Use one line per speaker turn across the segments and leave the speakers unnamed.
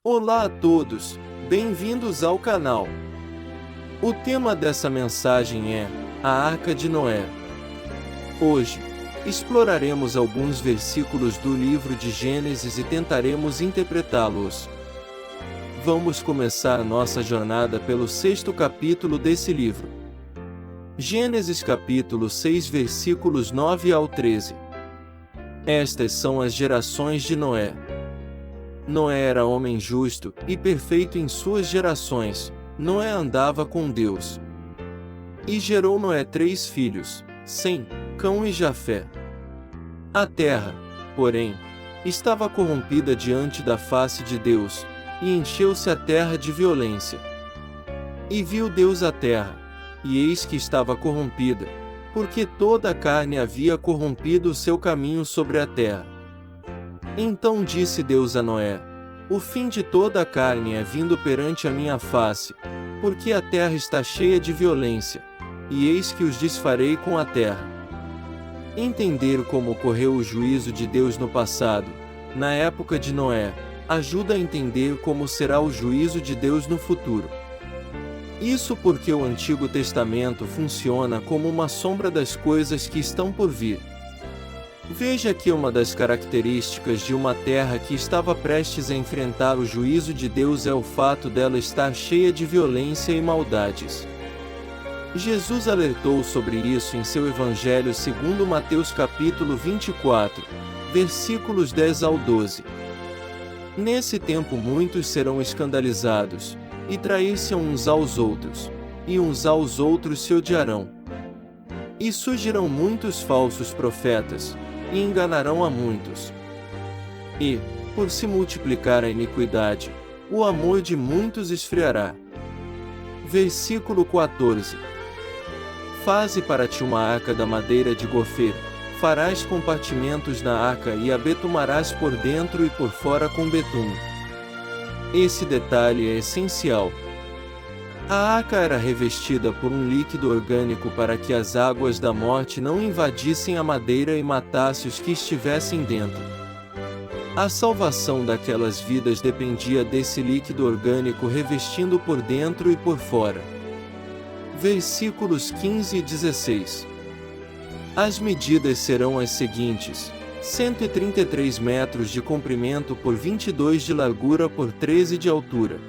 Olá a todos, bem-vindos ao canal. O tema dessa mensagem é a Arca de Noé. Hoje, exploraremos alguns versículos do livro de Gênesis e tentaremos interpretá-los. Vamos começar nossa jornada pelo 6º capítulo desse livro. Gênesis capítulo 6 versículos 9 ao 13. Estas são as gerações de Noé. Noé era homem justo e perfeito em suas gerações. Noé andava com Deus. E gerou Noé 3 filhos, Sem, Cão e Jafé. A terra, porém, estava corrompida diante da face de Deus, e encheu-se a terra de violência. E viu Deus a terra, e eis que estava corrompida, porque toda a carne havia corrompido o seu caminho sobre a terra. Então disse Deus a Noé: O fim de toda a carne é vindo perante a minha face, porque a terra está cheia de violência, e eis que os desfarei com a terra. Entender como ocorreu o juízo de Deus no passado, na época de Noé, ajuda a entender como será o juízo de Deus no futuro. Isso porque o Antigo Testamento funciona como uma sombra das coisas que estão por vir. Veja que uma das características de uma terra que estava prestes a enfrentar o juízo de Deus é o fato dela estar cheia de violência e maldades. Jesus alertou sobre isso em seu Evangelho segundo Mateus capítulo 24, versículos 10 ao 12. Nesse tempo muitos serão escandalizados, e trair-se uns aos outros, e uns aos outros se odiarão. E surgirão muitos falsos profetas, e enganarão a muitos. E, por se multiplicar a iniquidade, o amor de muitos esfriará. Versículo 14. Faze para ti uma arca da madeira de gofer, farás compartimentos na arca e a betumarás por dentro e por fora com betume. Esse detalhe é essencial. A arca era revestida por um líquido orgânico para que as águas da morte não invadissem a madeira e matassem os que estivessem dentro. A salvação daquelas vidas dependia desse líquido orgânico revestindo por dentro e por fora. Versículos 15 e 16. As medidas serão as seguintes: 133 metros de comprimento por 22 de largura por 13 de altura.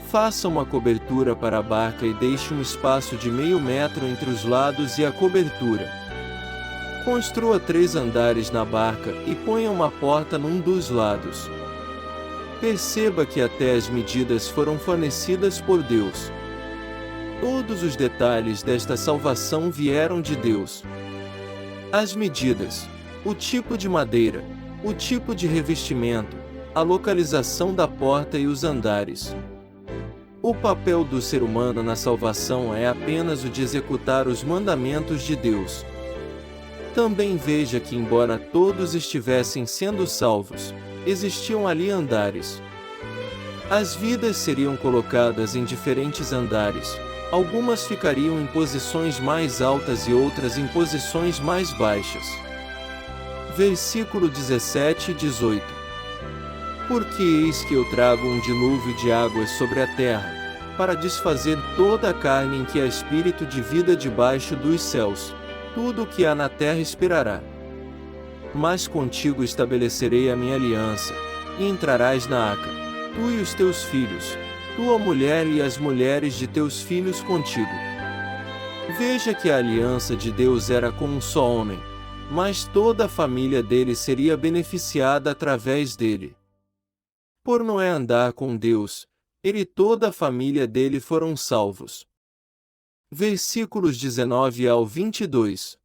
Faça uma cobertura para a barca e deixe um espaço de meio metro entre os lados e a cobertura. Construa 3 andares na barca e ponha uma porta num dos lados. Perceba que até as medidas foram fornecidas por Deus. Todos os detalhes desta salvação vieram de Deus. As medidas, o tipo de madeira, o tipo de revestimento, a localização da porta e os andares. O papel do ser humano na salvação é apenas o de executar os mandamentos de Deus. Também veja que, embora todos estivessem sendo salvos, existiam ali andares. As vidas seriam colocadas em diferentes andares. Algumas ficariam em posições mais altas e outras em posições mais baixas. Versículo 17 e 18. Porque eis que eu trago um dilúvio de águas sobre a terra, para desfazer toda a carne em que há espírito de vida debaixo dos céus, tudo o que há na terra esperará. Mas contigo estabelecerei a minha aliança, e entrarás na arca, tu e os teus filhos, tua mulher e as mulheres de teus filhos contigo. Veja que a aliança de Deus era com um só homem, mas toda a família dele seria beneficiada através dele. Por Noé andar com Deus, ele e toda a família dele foram salvos. Versículos 19 ao 22.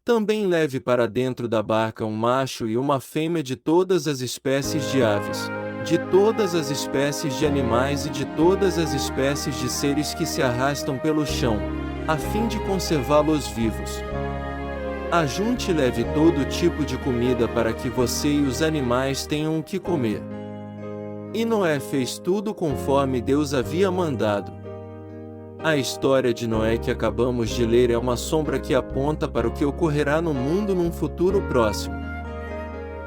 Também leve para dentro da barca um macho e uma fêmea de todas as espécies de aves, de todas as espécies de animais e de todas as espécies de seres que se arrastam pelo chão, a fim de conservá-los vivos. Ajunte e leve todo tipo de comida para que você e os animais tenham o que comer. E Noé fez tudo conforme Deus havia mandado. A história de Noé que acabamos de ler é uma sombra que aponta para o que ocorrerá no mundo num futuro próximo.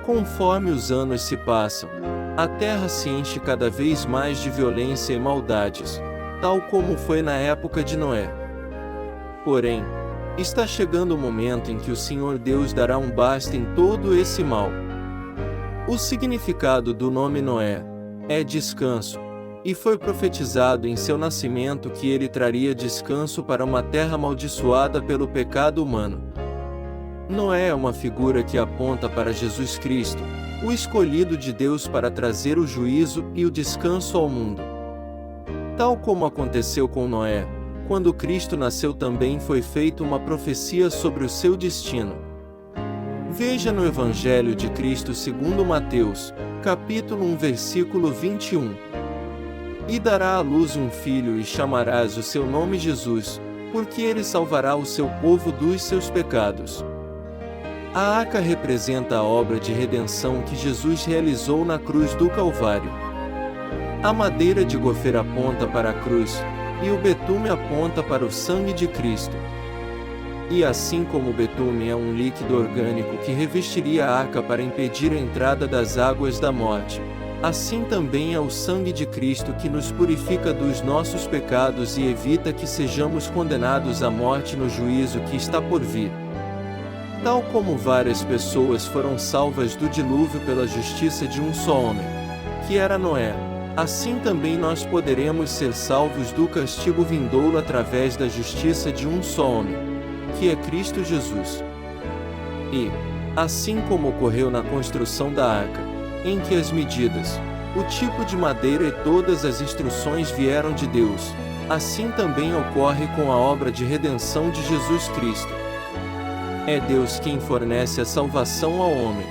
Conforme os anos se passam, A terra se enche cada vez mais de violência e maldades, tal como foi na época de Noé. Porém, está chegando o momento em que o Senhor Deus dará um basta em todo esse mal. O significado do nome Noé é descanso, e foi profetizado em seu nascimento que ele traria descanso para uma terra amaldiçoada pelo pecado humano. Noé é uma figura que aponta para Jesus Cristo, o escolhido de Deus para trazer o juízo e o descanso ao mundo. Tal como aconteceu com Noé, quando Cristo nasceu também foi feita uma profecia sobre o seu destino. Veja no Evangelho de Cristo segundo Mateus, capítulo 1, versículo 21. E dará à luz um filho e chamarás o seu nome Jesus, porque ele salvará o seu povo dos seus pecados. A arca representa a obra de redenção que Jesus realizou na cruz do Calvário. A madeira de gofer aponta para a cruz, e o betume aponta para o sangue de Cristo. E assim como o betume é um líquido orgânico que revestiria a arca para impedir a entrada das águas da morte, assim também é o sangue de Cristo que nos purifica dos nossos pecados e evita que sejamos condenados à morte no juízo que está por vir. Tal como várias pessoas foram salvas do dilúvio pela justiça de um só homem, que era Noé, assim também nós poderemos ser salvos do castigo vindouro através da justiça de um só homem, que é Cristo Jesus. E, assim como ocorreu na construção da arca, em que as medidas, o tipo de madeira e todas as instruções vieram de Deus, assim também ocorre com a obra de redenção de Jesus Cristo. É Deus quem fornece a salvação ao homem.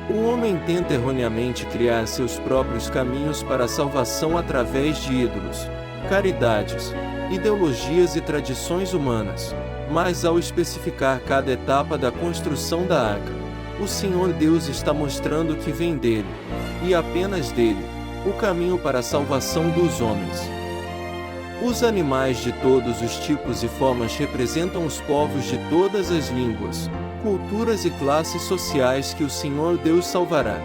O homem tenta erroneamente criar seus próprios caminhos para a salvação através de ídolos, caridades, ideologias e tradições humanas, mas ao especificar cada etapa da construção da arca, o Senhor Deus está mostrando que vem dele, e apenas dele, o caminho para a salvação dos homens. Os animais de todos os tipos e formas representam os povos de todas as línguas, culturas e classes sociais que o Senhor Deus salvará.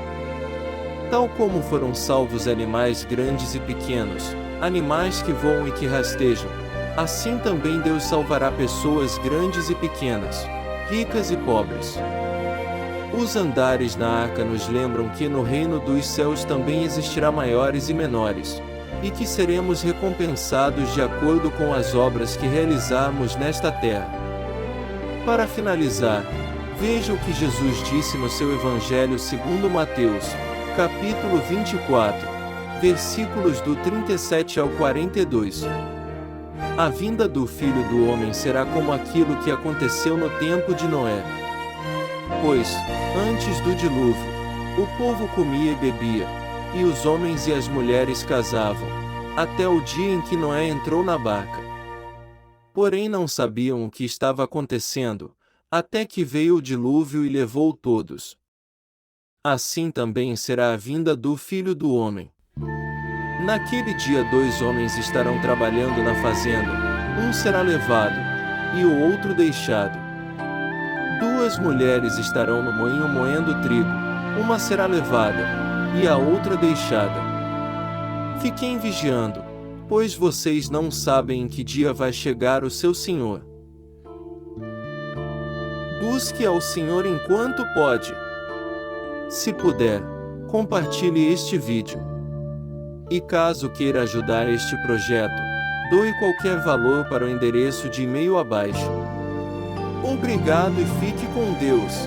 Tal como foram salvos animais grandes e pequenos, animais que voam e que rastejam, assim também Deus salvará pessoas grandes e pequenas, ricas e pobres. Os andares na arca nos lembram que no reino dos céus também existirá maiores e menores, e que seremos recompensados de acordo com as obras que realizarmos nesta terra. Para finalizar, veja o que Jesus disse no seu Evangelho segundo Mateus, capítulo 24, versículos do 37 ao 42. A vinda do Filho do Homem será como aquilo que aconteceu no tempo de Noé. Pois, antes do dilúvio, o povo comia e bebia, e os homens e as mulheres casavam, até o dia em que Noé entrou na barca. Porém não sabiam o que estava acontecendo, até que veio o dilúvio e levou todos. Assim também será a vinda do Filho do Homem. Naquele dia 2 homens estarão trabalhando na fazenda, um será levado, e o outro deixado. 2 mulheres estarão no moinho moendo trigo, uma será levada, e a outra deixada. Fiquem vigiando, pois vocês não sabem em que dia vai chegar o seu Senhor. Busque ao Senhor enquanto pode. Se puder, compartilhe este vídeo. E caso queira ajudar este projeto, doe qualquer valor para o endereço de e-mail abaixo. Obrigado e fique com Deus.